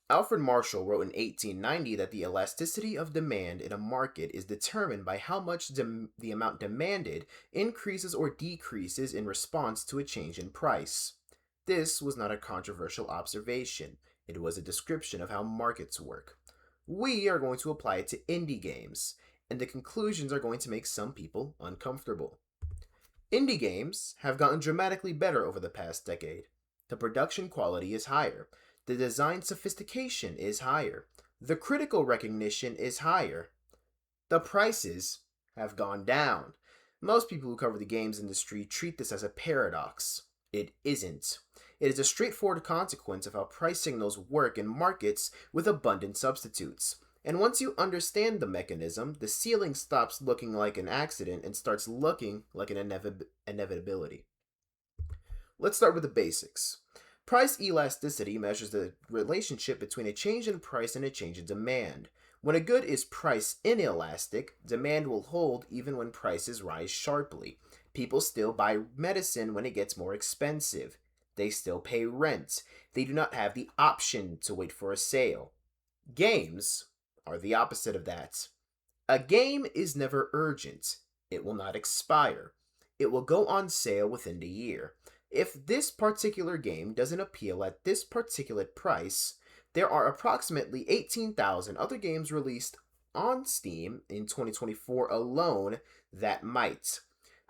Alfred Marshall wrote in 1890 that the elasticity of demand in a market is determined by how much the amount demanded increases or decreases in response to a change in price. This was not a controversial observation, it was a description of how markets work. We are going to apply it to indie games, and the conclusions are going to make some people uncomfortable. Indie games have gotten dramatically better over the past decade. The production quality is higher, the design sophistication is higher, the critical recognition is higher. The prices have gone down. Most people who cover the games industry treat this as a paradox. It isn't. It is a straightforward consequence of how price signals work in markets with abundant substitutes. And once you understand the mechanism, the ceiling stops looking like an accident and starts looking like an inevitability. Let's start with the basics. Price elasticity measures the relationship between a change in price and a change in demand. When a good is price inelastic, demand will hold even when prices rise sharply. People still buy medicine when it gets more expensive. They still pay rent. They do not have the option to wait for a sale. Games are the opposite of that. A game is never urgent. It will not expire. It will go on sale within the year. If this particular game doesn't appeal at this particular price, there are approximately 18,000 other games released on Steam in 2024 alone that might.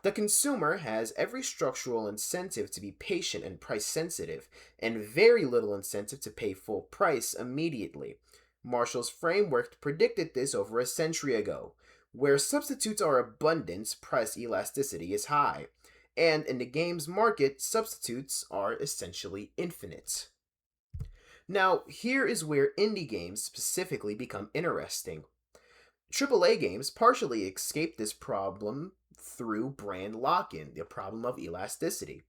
The consumer has every structural incentive to be patient and price sensitive, and very little incentive to pay full price immediately. Marshall's framework predicted this over a century ago. Where substitutes are abundant, price elasticity is high. And in the games market, substitutes are essentially infinite. Now, here is where indie games specifically become interesting. AAA games partially escape this problem through brand lock in, the problem of elasticity.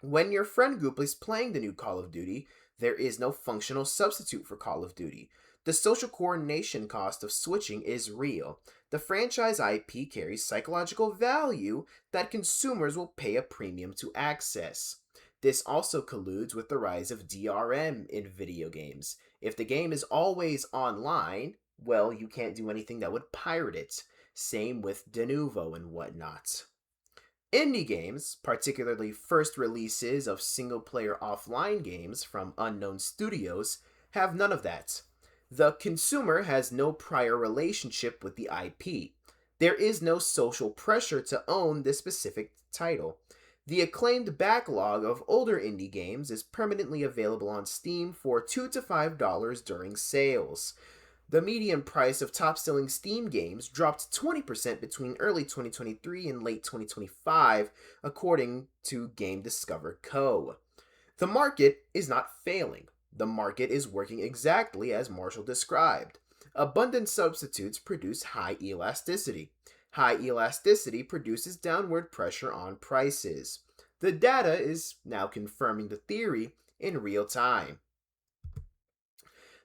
When your friend group is playing the new Call of Duty, there is no functional substitute for Call of Duty. The social coordination cost of switching is real. The franchise IP carries psychological value that consumers will pay a premium to access. This also colludes with the rise of DRM in video games. If the game is always online, well, you can't do anything that would pirate it. Same with de novo and whatnot. Indie games, particularly first releases of single player offline games from unknown studios, have none of that. The consumer has no prior relationship with the IP. There is no social pressure to own this specific title. The acclaimed backlog of older indie games is permanently available on Steam for $2 to $5 during sales. The median price of top-selling Steam games dropped 20% between early 2023 and late 2025, according to Game Discover Co. The market is not failing. The market is working exactly as Marshall described. Abundant substitutes produce high elasticity. High elasticity produces downward pressure on prices. The data is now confirming the theory in real time.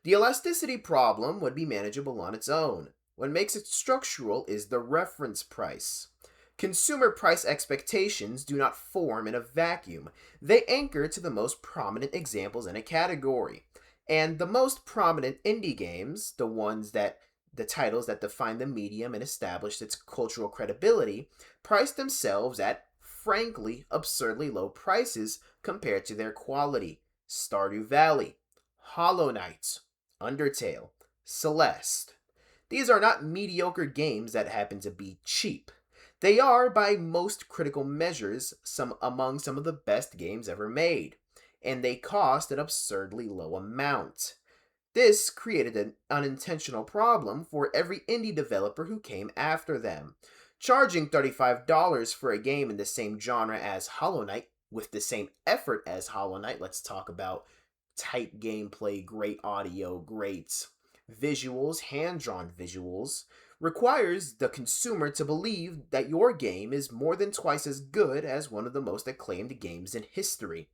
The elasticity problem would be manageable on its own. What makes it structural is the reference price. Consumer price expectations do not form in a vacuum. They anchor to the most prominent examples in a category. And the most prominent indie games, the titles that define the medium and established its cultural credibility, price themselves at frankly absurdly low prices compared to their quality. Stardew Valley, Hollow Knight, Undertale, Celeste. These are not mediocre games that happen to be cheap. They are, by most critical measures, among some of the best games ever made, and they cost an absurdly low amount. This created an unintentional problem for every indie developer who came after them. Charging $35 for a game in the same genre as Hollow Knight, with the same effort as Hollow Knight, let's talk about tight gameplay, great audio, great visuals, hand-drawn visuals, requires the consumer to believe that your game is more than twice as good as one of the most acclaimed games in history.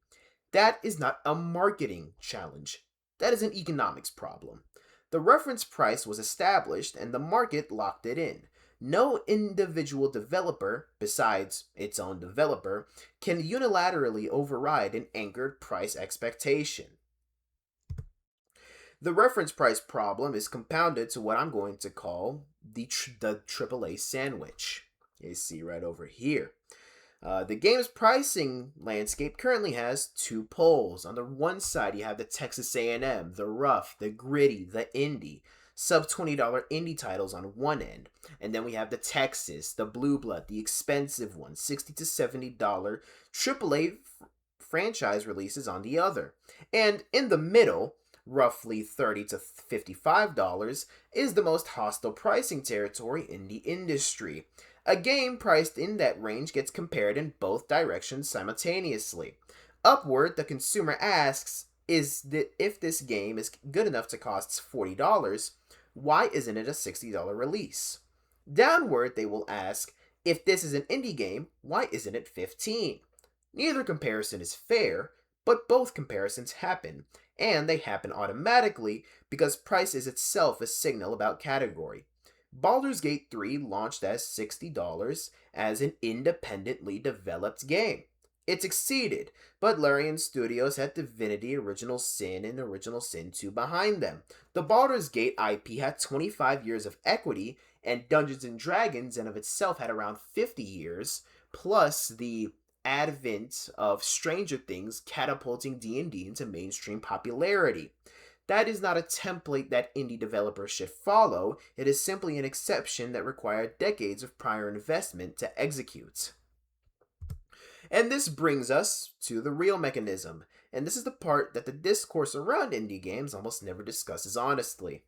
That is not a marketing challenge. That is an economics problem. The reference price was established and the market locked it in. No individual developer, besides its own developer, can unilaterally override an anchored price expectation. The reference price problem is compounded to what I'm going to call the AAA sandwich. You see right over here. The game's pricing landscape currently has two poles. On the one side, you have the Texas A&M, the rough, the gritty, the indie, sub $20 indie titles on one end, and then we have the Texas, the blue blood, the expensive one, $60 to $70 AAA franchise releases on the other. And in the middle, roughly $30 to $55, is the most hostile pricing territory in the industry. A game priced in that range gets compared in both directions simultaneously. Upward, the consumer asks, is that if this game is good enough to cost $40, why isn't it a $60 release? Downward, they will ask, if this is an indie game, why isn't it $15? Neither comparison is fair, but both comparisons happen, and they happen automatically because price is itself a signal about category. Baldur's Gate 3 launched as $60 as an independently developed game. It succeeded, but Larian Studios had Divinity, Original Sin, and Original Sin 2 behind them. The Baldur's Gate IP had 25 years of equity, and Dungeons & Dragons in of itself had around 50 years, plus the advent of Stranger Things catapulting D&D into mainstream popularity. That is not a template that indie developers should follow. It is simply an exception that required decades of prior investment to execute. And this brings us to the real mechanism, and this is the part that the discourse around indie games almost never discusses honestly.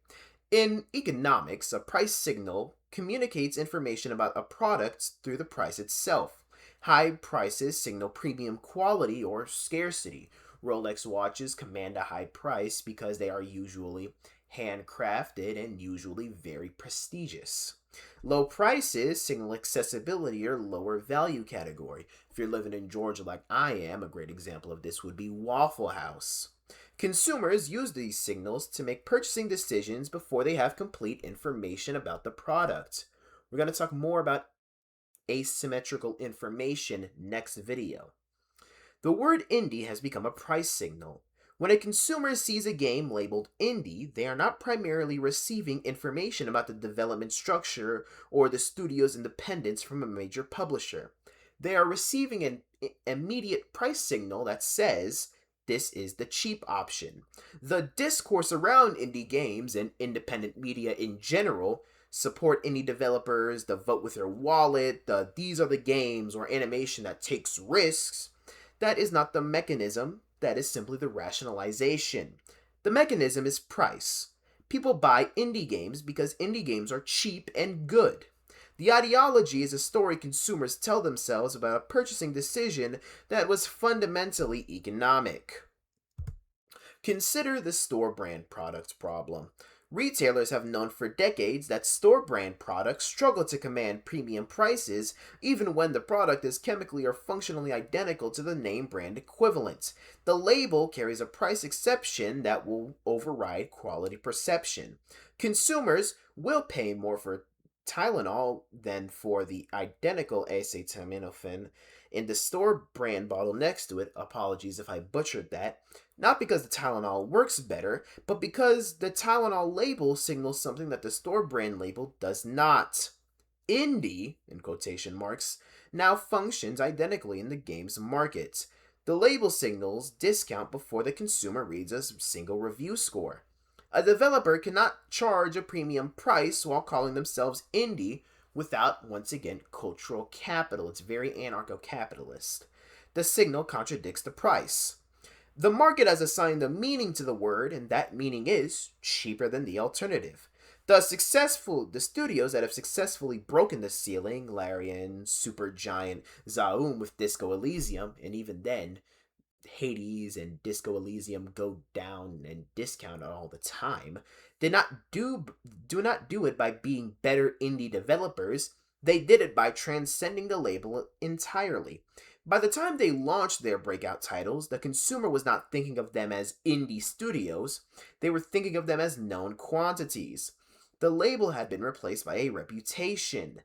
In economics, a price signal communicates information about a product through the price itself. High prices signal premium quality or scarcity. Rolex watches command a high price because they are usually handcrafted and usually very prestigious. Low prices signal accessibility or lower value category. If you're living in Georgia like I am, a great example of this would be Waffle House. Consumers use these signals to make purchasing decisions before they have complete information about the product. We're going to talk more about asymmetrical information next video. The word indie has become a price signal. When a consumer sees a game labeled indie, they are not primarily receiving information about the development structure or the studio's independence from a major publisher. They are receiving an immediate price signal that says, this is the cheap option. The discourse around indie games and independent media in general, support indie developers, the vote with your wallet, the these are the games or animation that takes risks, that is not the mechanism, that is simply the rationalization. The mechanism is price. People buy indie games because indie games are cheap and good. The ideology is a story consumers tell themselves about a purchasing decision that was fundamentally economic. Consider the store brand products problem. Retailers have known for decades that store brand products struggle to command premium prices even when the product is chemically or functionally identical to the name brand equivalent. The label carries a price exception that will override quality perception. Consumers will pay more for Tylenol than for the identical acetaminophen in the store brand bottle next to it. Apologies if I butchered that. Not because the Tylenol works better, but because the Tylenol label signals something that the store brand label does not. Indie, in quotation marks, now functions identically in the game's market. The label signals discount before the consumer reads a single review score. A developer cannot charge a premium price while calling themselves indie without, once again, cultural capital. It's very anarcho-capitalist. The signal contradicts the price. The market has assigned a meaning to the word, and that meaning is cheaper than the alternative. The studios that have successfully broken the ceiling, Larian, Supergiant, Zaum with Disco Elysium, and even then, Hades and Disco Elysium go down and discount all the time, do not do it by being better indie developers. They did it by transcending the label entirely. By the time they launched their breakout titles, the consumer was not thinking of them as indie studios. They were thinking of them as known quantities. The label had been replaced by a reputation.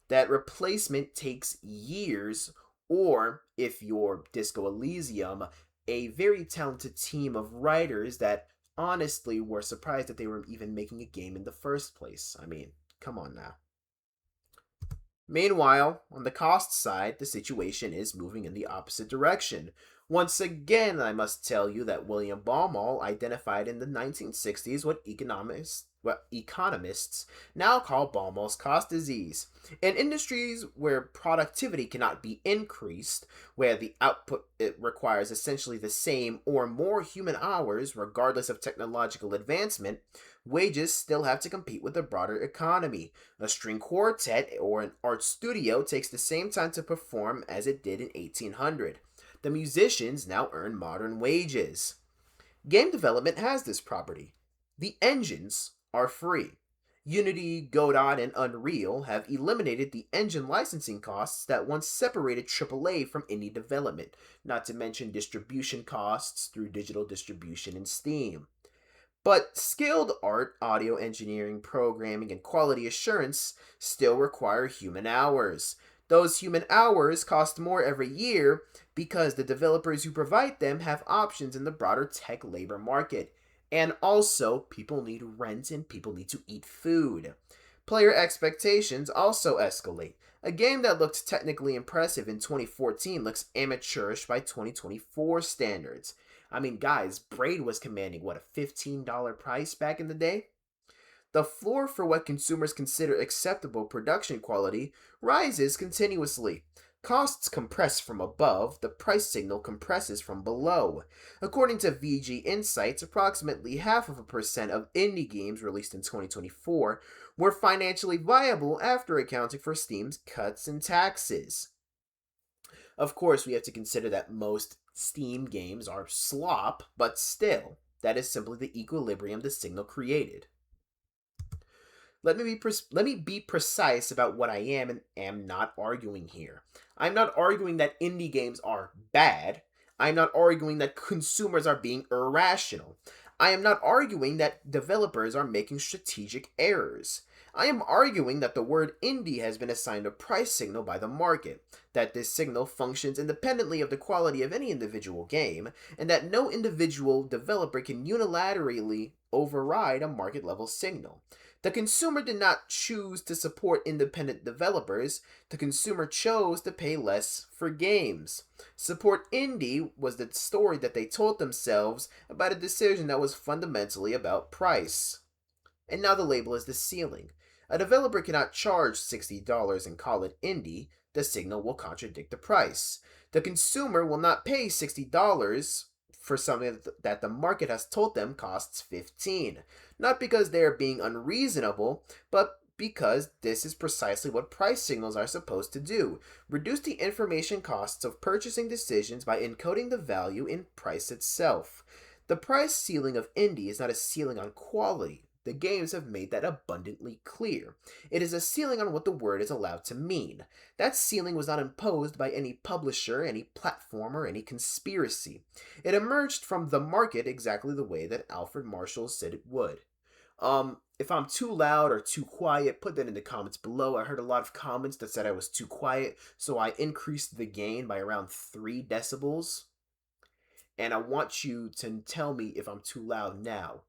That replacement takes years, or if you're Disco Elysium, a very talented team of writers that honestly were surprised that they were even making a game in the first place. I mean, come on now. Meanwhile, on the cost side, the situation is moving in the opposite direction. Once again, I must tell you that William Baumol identified in the 1960s what economists now call Baumol's cost disease. In industries where productivity cannot be increased, where the output it requires essentially the same or more human hours regardless of technological advancement, wages still have to compete with the broader economy. A string quartet or an art studio takes the same time to perform as it did in 1800. The musicians now earn modern wages. Game development has this property. The engines are free. Unity, Godot, and Unreal have eliminated the engine licensing costs that once separated AAA from indie development, not to mention distribution costs through digital distribution in Steam. But skilled art, audio engineering, programming, and quality assurance still require human hours. Those human hours cost more every year because the developers who provide them have options in the broader tech labor market. And also, people need rent and people need to eat food. Player expectations also escalate. A game that looked technically impressive in 2014 looks amateurish by 2024 standards. I mean, guys, Braid was commanding what, a $15 price back in the day? The floor for what consumers consider acceptable production quality rises continuously. Costs compress from above, the price signal compresses from below. According to VG Insights, approximately half of a percent of indie games released in 2024 were financially viable after accounting for Steam's cuts and taxes. Of course, we have to consider that most Steam games are slop, but still, that is simply the equilibrium the signal created. Let me be precise about what I am and am not arguing here. I'm not arguing that indie games are bad. I'm not arguing that consumers are being irrational. I am not arguing that developers are making strategic errors. I am arguing that the word indie has been assigned a price signal by the market, that this signal functions independently of the quality of any individual game, and that no individual developer can unilaterally override a market level signal. The consumer did not choose to support independent developers. The consumer chose to pay less for games. Support indie was the story that they told themselves about a decision that was fundamentally about price. And now the label is the ceiling. A developer cannot charge $60 and call it indie. The signal will contradict the price. The consumer will not pay $60 for something that the market has told them costs 15. Not because they are being unreasonable, but because this is precisely what price signals are supposed to do. Reduce the information costs of purchasing decisions by encoding the value in price itself. The price ceiling of indie is not a ceiling on quality. The games have made that abundantly clear. It is a ceiling on what the word is allowed to mean. That ceiling was not imposed by any publisher, any platform, or any conspiracy. It emerged from the market exactly the way that Alfred Marshall said it would. If I'm too loud or too quiet, put that in the comments below. I heard a lot of comments that said I was too quiet, so I increased the gain by around 3 decibels. And I want you to tell me if I'm too loud now.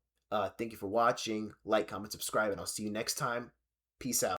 Thank you for watching. Like, comment, subscribe, and I'll see you next time. Peace out.